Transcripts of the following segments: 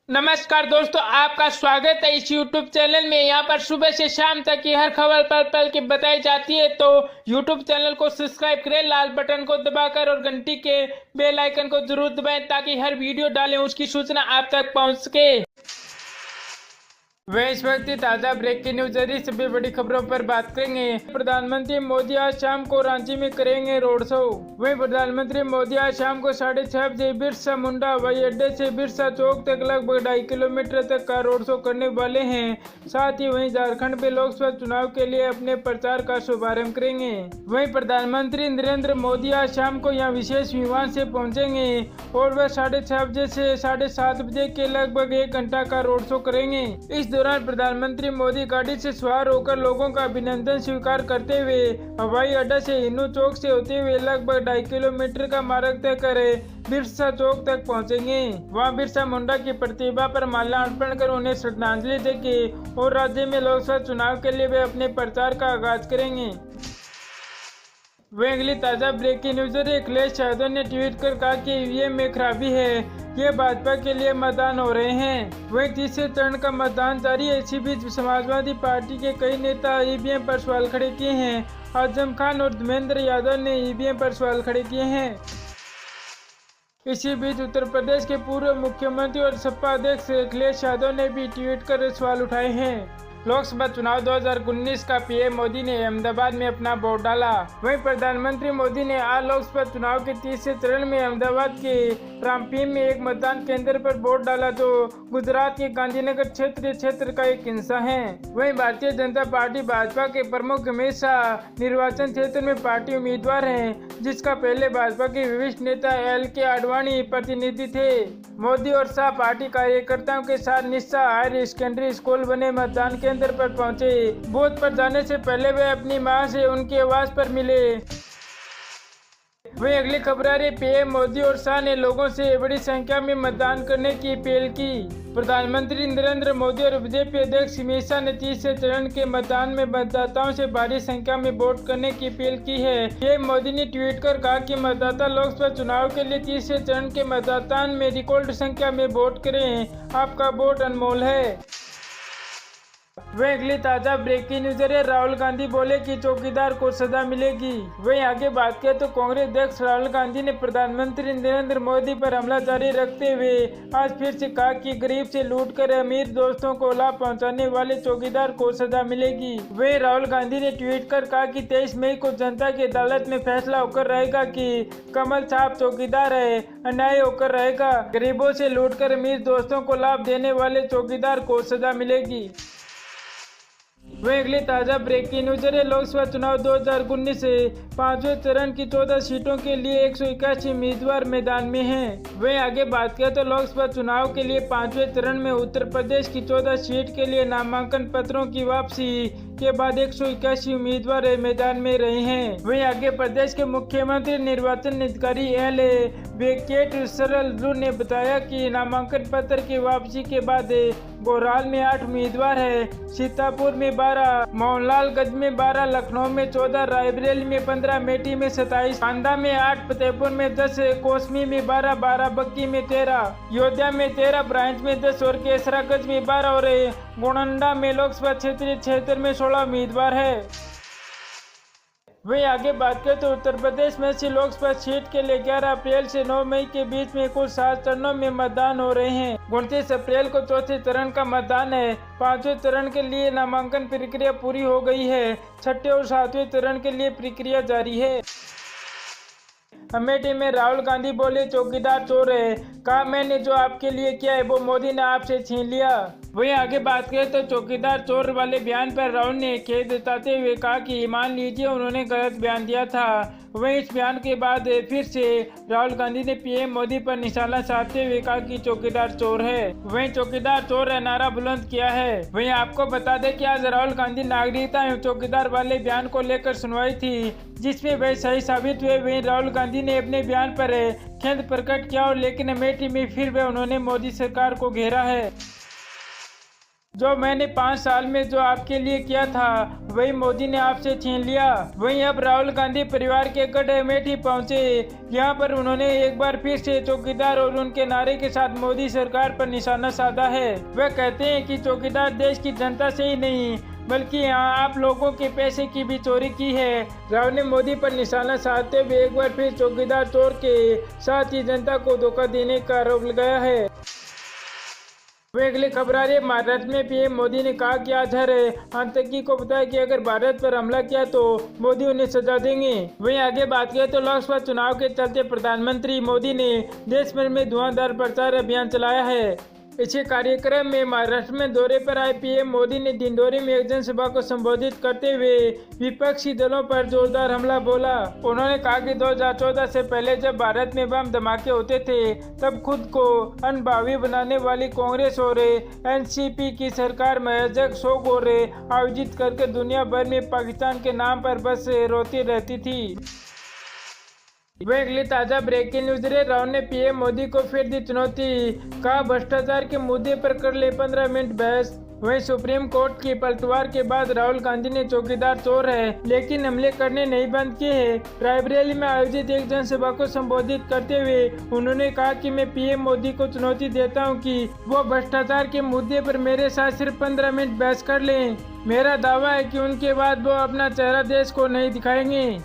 नमस्कार दोस्तों, आपका स्वागत है इस YouTube चैनल में। यहाँ पर सुबह से शाम तक की हर खबर पल पल की बताई जाती है, तो YouTube चैनल को सब्सक्राइब करें लाल बटन को दबाकर और घंटी के बेल आइकन को जरूर दबाएं ताकि हर वीडियो डालें उसकी सूचना आप तक पहुँच सके। वे इस वक्त ताज़ा ब्रेकिंग न्यूज जरिए सभी बड़ी खबरों पर बात करेंगे। प्रधानमंत्री मोदी आज शाम को रांची में करेंगे रोड शो। वहीं प्रधानमंत्री मोदी आज शाम को 6:30 बजे बिरसा मुंडा हवाई अड्डे से बिरसा चौक तक लगभग 2.5 किलोमीटर तक का रोड शो करने वाले हैं। साथ ही वहीं झारखंड में लोकसभा चुनाव के लिए अपने प्रचार का शुभारंभ करेंगे। वहीं प्रधानमंत्री नरेंद्र मोदी आज शाम को यहाँ विशेष विमान से पहुंचेंगे और वह 6:30 बजे से 7:30 बजे के लगभग 1 घंटा का रोड शो करेंगे। इस दौरान प्रधानमंत्री मोदी गाड़ी से सवार होकर लोगों का अभिनंदन स्वीकार करते हुए हवाई अड्डा से हिंदू चौक से होते हुए लगभग 2.5 किलोमीटर का मार्ग तय कर बिरसा चौक तक पहुंचेंगे। वहां बिरसा मुंडा की प्रतिभा पर माल्यार्पण कर उन्हें श्रद्धांजलि देंगे और राज्य में लोकसभा चुनाव के लिए वे अपने प्रचार का आगाज करेंगे। वहीं अगली ताजा ब्रेकिंग न्यूज अखिलेश यादव ने ट्वीट कर कहा कि ईवीएम में खराबी है, ये भाजपा के लिए मतदान हो रहे हैं। वहीं तीसरे चरण का मतदान जारी है। इसी बीच समाजवादी पार्टी के कई नेता ईवीएम पर सवाल खड़े किए हैं। आजम खान और धर्मेंद्र यादव ने ईवीएम पर सवाल खड़े किए हैं। इसी बीच उत्तर प्रदेश के पूर्व मुख्यमंत्री और सपा अध्यक्ष अखिलेश यादव ने भी ट्वीट कर सवाल उठाए हैं। लोकसभा चुनाव 2019 का पीएम मोदी ने अहमदाबाद में अपना वोट डाला। वहीं प्रधानमंत्री मोदी ने आज लोकसभा चुनाव के तीसरे चरण में अहमदाबाद के रामपीम में एक मतदान केंद्र पर वोट डाला, जो गुजरात के गांधीनगर क्षेत्र का एक हिस्सा है। वहीं भारतीय जनता पार्टी भाजपा के प्रमुख अमित शाह निर्वाचन क्षेत्र में पार्टी उम्मीदवार हैं, जिसका पहले भाजपा के वरिष्ठ नेता LK आडवाणी प्रतिनिधि थे। मोदी और शाह पार्टी कार्यकर्ताओं के साथ निस्सा हायर सेकेंडरी स्कूल बने मतदान केंद्र पर पहुंचे। बूथ पर जाने से पहले वे अपनी मां से उनके आवास पर मिले। वहीं अगली खबर आ रही, पीएम मोदी और शाह ने लोगों से बड़ी संख्या में मतदान करने की अपील की। प्रधानमंत्री नरेंद्र मोदी और बीजेपी अध्यक्ष अमित शाह ने तीसरे चरण के मतदान में मतदाताओं से भारी संख्या में वोट करने की अपील की है। पीएम मोदी ने ट्वीट कर कहा कि मतदाता लोकसभा चुनाव के लिए तीसरे चरण के मतदान में रिकॉर्ड संख्या में वोट करें, आपका वोट अनमोल है। वहीं अगली ताजा ब्रेकिंग न्यूज है, राहुल गांधी बोले कि चौकीदार को सजा मिलेगी। वहीं आगे बात करें तो कांग्रेस अध्यक्ष राहुल गांधी ने प्रधानमंत्री नरेंद्र मोदी पर हमला जारी रखते हुए आज फिर से कहा कि गरीब से लूट कर अमीर दोस्तों को लाभ पहुंचाने वाले चौकीदार को सजा मिलेगी। वहीं राहुल गांधी ने ट्वीट कर कहा कि 23 मई को जनता की अदालत में फैसला होकर रहेगा कि कमल छाप चौकीदार है, अन्याय होकर रहेगा। गरीबों से लूट कर अमीर दोस्तों को लाभ देने वाले चौकीदार को सजा मिलेगी। वहीं अगली ताजा ब्रेकिंग न्यूज है, लोकसभा चुनाव 2019 से 5वें चरण की 14 सीटों के लिए 181 उम्मीदवार मैदान में हैं। वहीं आगे बात करें तो लोकसभा चुनाव के लिए 5वें चरण में उत्तर प्रदेश की 14 सीट के लिए नामांकन पत्रों की वापसी के बाद 181 उम्मीदवार मैदान में रहे हैं। वहीं आगे प्रदेश के मुख्यमंत्री निर्वाचन अधिकारी L वेंकटेश्वर ने बताया कि नामांकन पत्र की वापसी के बाद बोराल में 8 उम्मीदवार है, सीतापुर में 12, मोहनलालगंज में 12, लखनऊ में 14, रायबरेली में 15, मेठी में 27, बांदा में 8, फतेहपुर में 10, कोसमी में 12, बाराबंकी में 13, योद्या में 13, ब्रांच में 10 और केसरागंज में 12 और गोंडा में लोकसभा क्षेत्र में 16 उम्मीदवार है। वहीं आगे बात करें तो उत्तर प्रदेश में से लोकसभा सीट के लिए 11 अप्रैल से 9 मई के बीच में कुल 7 चरणों में मतदान हो रहे हैं। 29 अप्रैल को चौथे चरण का मतदान है। 5वें चरण के लिए नामांकन प्रक्रिया पूरी हो गई है। 6ठे और 7वें चरण के लिए प्रक्रिया जारी है। अमेठी में राहुल गांधी बोले चौकीदार चोर है, कहा मैंने जो आपके लिए किया है वो मोदी ने आपसे छीन लिया। वहीं आगे बात करें तो चौकीदार चोर वाले बयान पर राहुल ने खेद जताते हुए कहा कि मान लीजिए उन्होंने गलत बयान दिया था। वहीं इस बयान के बाद फिर से राहुल गांधी ने पीएम मोदी पर निशाना साधते हुए कहा कि चौकीदार चोर है। वहीं चौकीदार चोर है नारा बुलंद किया है। वहीं आपको बता दें कि आज राहुल गांधी नागरिकता एवं चौकीदार वाले बयान को लेकर सुनवाई थी, जिसमें वे सही साबित हुए। वहीं राहुल गांधी ने अपने बयान पर खेद प्रकट किया और लेकिन अमेठी में फिर वे उन्होंने मोदी सरकार को घेरा है। जो मैंने 5 साल में जो आपके लिए किया था वही मोदी ने आपसे छीन लिया। वहीं अब राहुल गांधी परिवार के गढ़ अमेठी पहुंचे। यहां पर उन्होंने एक बार फिर से चौकीदार और उनके नारे के साथ मोदी सरकार पर निशाना साधा है। वह कहते हैं कि चौकीदार देश की जनता से ही नहीं बल्कि यहाँ आप लोगों के पैसे की भी चोरी की है। राहुल ने मोदी पर निशाना साधते हुए एक बार फिर चौकीदार चोर के साथ ही जनता को धोखा देने का आरोप लगाया है। वह अगली खबर आ रही है। महाराष्ट्र में पीएम मोदी ने कहा कि आज हर आतंकी को बताया कि अगर भारत पर हमला किया तो मोदी उन्हें सजा देंगे। वहीं आगे बात करें तो लोकसभा चुनाव के चलते प्रधानमंत्री मोदी ने देश भर में धुआंधार प्रचार अभियान चलाया है। इसी कार्यक्रम में महाराष्ट्र में दौरे पर आए पीएम मोदी ने दिंडोरी में एक जनसभा को संबोधित करते हुए विपक्षी दलों पर जोरदार हमला बोला। उन्होंने कहा कि 2014 से पहले जब भारत में बम धमाके होते थे तब खुद को अनभावी बनाने वाली कांग्रेस और एनसीपी की सरकार महज शो और आयोजित करके दुनिया भर में पाकिस्तान के नाम पर बस रोती रहती थी। वह अगली ताजा ब्रेकिंग न्यूज रहे। राहुल ने पीएम मोदी को फिर दी चुनौती, कहा भ्रष्टाचार के मुद्दे पर कर ले 15 मिनट बहस। वहीं सुप्रीम कोर्ट की पलटवार के बाद राहुल गांधी ने चौकीदार चोर है लेकिन हमले करने नहीं बंद किए हैं। रायबरेली में आयोजित एक जनसभा को संबोधित करते हुए उन्होंने कहा कि मैं पीएम मोदी को चुनौती देता हूं कि वो भ्रष्टाचार के मुद्दे पर मेरे साथ सिर्फ 15 मिनट बहस कर लें। मेरा दावा है कि उनके बाद वो अपना चेहरा देश को नहीं दिखाएंगे।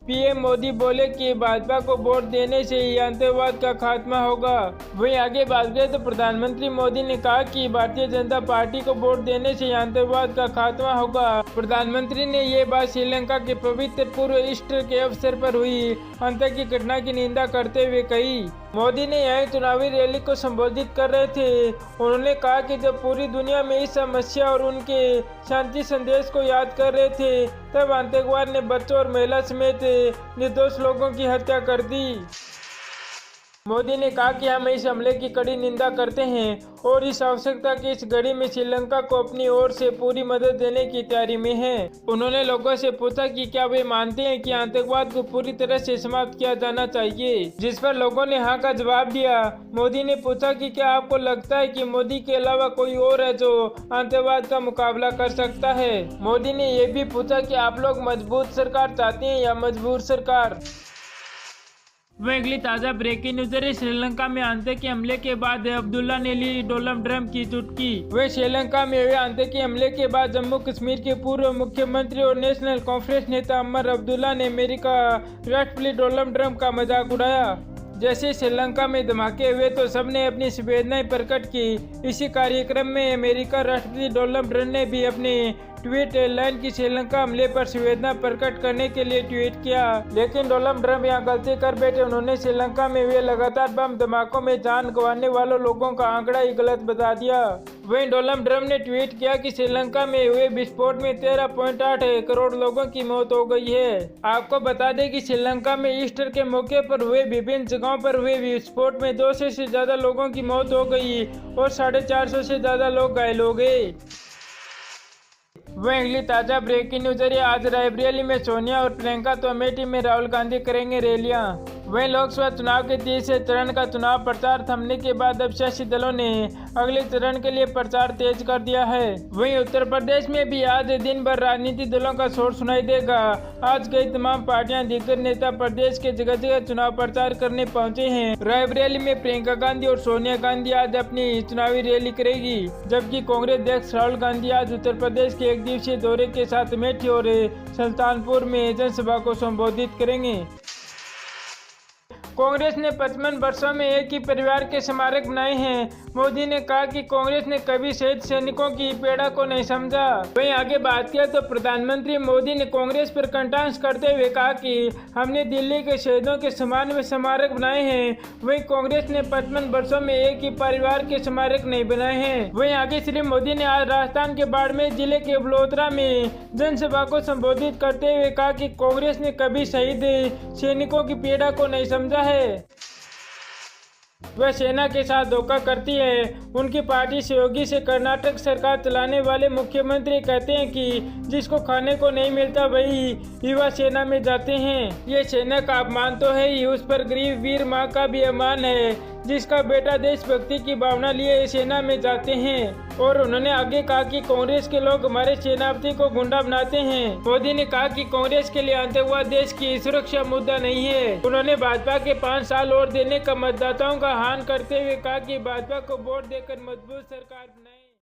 पीएम मोदी बोले कि भाजपा को वोट देने से ही आतंकवाद का खात्मा होगा। वहीं आगे बात करें तो प्रधानमंत्री मोदी ने कहा कि भारतीय जनता पार्टी को वोट देने से आतंकवाद का खात्मा होगा। प्रधानमंत्री ने ये बात श्रीलंका के पवित्र पूर्व ईस्टर के अवसर पर हुई आतंकी घटना की निंदा करते हुए कही। मोदी ने यह चुनावी रैली को संबोधित कर रहे थे। उन्होंने कहा कि जब पूरी दुनिया में इस समस्या और उनके शांति संदेश को याद कर रहे थे तब आतंकवाद ने बच्चों और महिला समेत निर्दोष लोगों की हत्या कर दी। मोदी ने कहा कि हम इस हमले की कड़ी निंदा करते हैं और इस आवश्यकता की इस घड़ी में श्रीलंका को अपनी ओर से पूरी मदद देने की तैयारी में है। उन्होंने लोगों से पूछा कि क्या वे मानते हैं कि आतंकवाद को पूरी तरह से समाप्त किया जाना चाहिए, जिस पर लोगों ने हाँ का जवाब दिया। मोदी ने पूछा कि क्या आपको लगता है कि मोदी के अलावा कोई और है जो आतंकवाद का मुकाबला कर सकता है। मोदी ने यह भी पूछा कि आप लोग मजबूत सरकार चाहते हैं या मजबूर सरकार। वह अगली ताजा ब्रेकिंग न्यूज है। श्रीलंका में आतंकी हमले के बाद अब्दुल्ला ने ली डोनाल्ड ट्रंप की चुटकी। वह श्रीलंका में हुए आतंकी हमले के बाद जम्मू कश्मीर के पूर्व मुख्यमंत्री और नेशनल कॉन्फ्रेंस नेता अमर अब्दुल्ला ने अमेरिका राष्ट्रपति डोनाल्ड ट्रंप का मजाक उड़ाया। जैसे श्रीलंका में धमाके हुए तो सबने अपनी संवेदनाएं प्रकट की। इसी कार्यक्रम में अमेरिका राष्ट्रपति डोनाल्ड ट्रंप ने भी अपने ट्वीट लाइन की श्रीलंका हमले पर संवेदना प्रकट करने के लिए ट्वीट किया, लेकिन डोनाल्ड ट्रंप यहाँ गलती कर बैठे। उन्होंने श्रीलंका में हुए लगातार बम धमाकों में जान गंवाने वालों लोगों का आंकड़ा ही गलत बता दिया। वहीं डोनाल्ड ट्रंप ने ट्वीट किया कि श्रीलंका में हुए विस्फोट में 13.8 करोड़ लोगों की मौत हो गई है। आपको बता दें कि श्रीलंका में ईस्टर के मौके पर हुए विभिन्न जगहों पर हुए विस्फोट में 200 से ज्यादा लोगों की मौत हो गई और 450 से ज्यादा लोग घायल हो गए। वह अगली ताजा ब्रेकिंग न्यूज है। आज रायबरेली में सोनिया और प्रियंका तो अमेठी में राहुल गांधी करेंगे रैलियां। वहीं लोकसभा चुनाव के तीसरे चरण का चुनाव प्रचार थमने के बाद अब सियासी दलों ने अगले चरण के लिए प्रचार तेज कर दिया है। वहीं उत्तर प्रदेश में भी आज दिन भर राजनीतिक दलों का शोर सुनाई देगा। आज कई तमाम पार्टियां दिग्गज नेता प्रदेश के जगह जगह चुनाव प्रचार करने पहुंचे हैं। रायबरेली में प्रियंका गांधी और सोनिया गांधी आज अपनी चुनावी रैली करेगी, जबकि कांग्रेस अध्यक्ष राहुल गांधी आज उत्तर प्रदेश के एक दिवसीय दौरे के साथ अमेठी और सुल्तानपुर में जनसभा को संबोधित करेंगे। कांग्रेस ने 55 वर्षों में एक ही परिवार के स्मारक बनाए हैं। मोदी ने कहा कि कांग्रेस ने कभी शहीद सैनिकों की पीड़ा को नहीं समझा। वहीं आगे बात किया तो प्रधानमंत्री मोदी ने कांग्रेस पर कंटास करते हुए कहा कि हमने दिल्ली के शहीदों के सम्मान में स्मारक बनाए हैं, वहीं कांग्रेस ने 55 वर्षों में एक ही परिवार के स्मारक नहीं बनाए हैं। वहीं आगे श्री मोदी ने आज राजस्थान के बाड़मेर जिले के बलोतरा में जनसभा को संबोधित करते हुए कहा कि कांग्रेस ने कभी शहीद सैनिकों की पीड़ा को नहीं समझा है। वह सेना के साथ धोखा करती है। उनकी पार्टी सहयोगी से कर्नाटक सरकार चलाने वाले मुख्यमंत्री कहते हैं कि जिसको खाने को नहीं मिलता वही युवा सेना में जाते हैं। ये सेना का अपमान तो है ही, उस पर गरीब वीर माँ का भी अपमान है जिसका बेटा देशभक्ति की भावना लिए सेना में जाते हैं। और उन्होंने आगे कहा कि कांग्रेस के लोग हमारे सेनापति को गुंडा बनाते हैं। मोदी ने कहा कि कांग्रेस के लिए आतंकवाद देश की सुरक्षा मुद्दा नहीं है। उन्होंने भाजपा के 5 साल और देने का मतदाताओं का आह्वान करते हुए कहा कि भाजपा को वोट देकर मजबूत सरकार बनाए।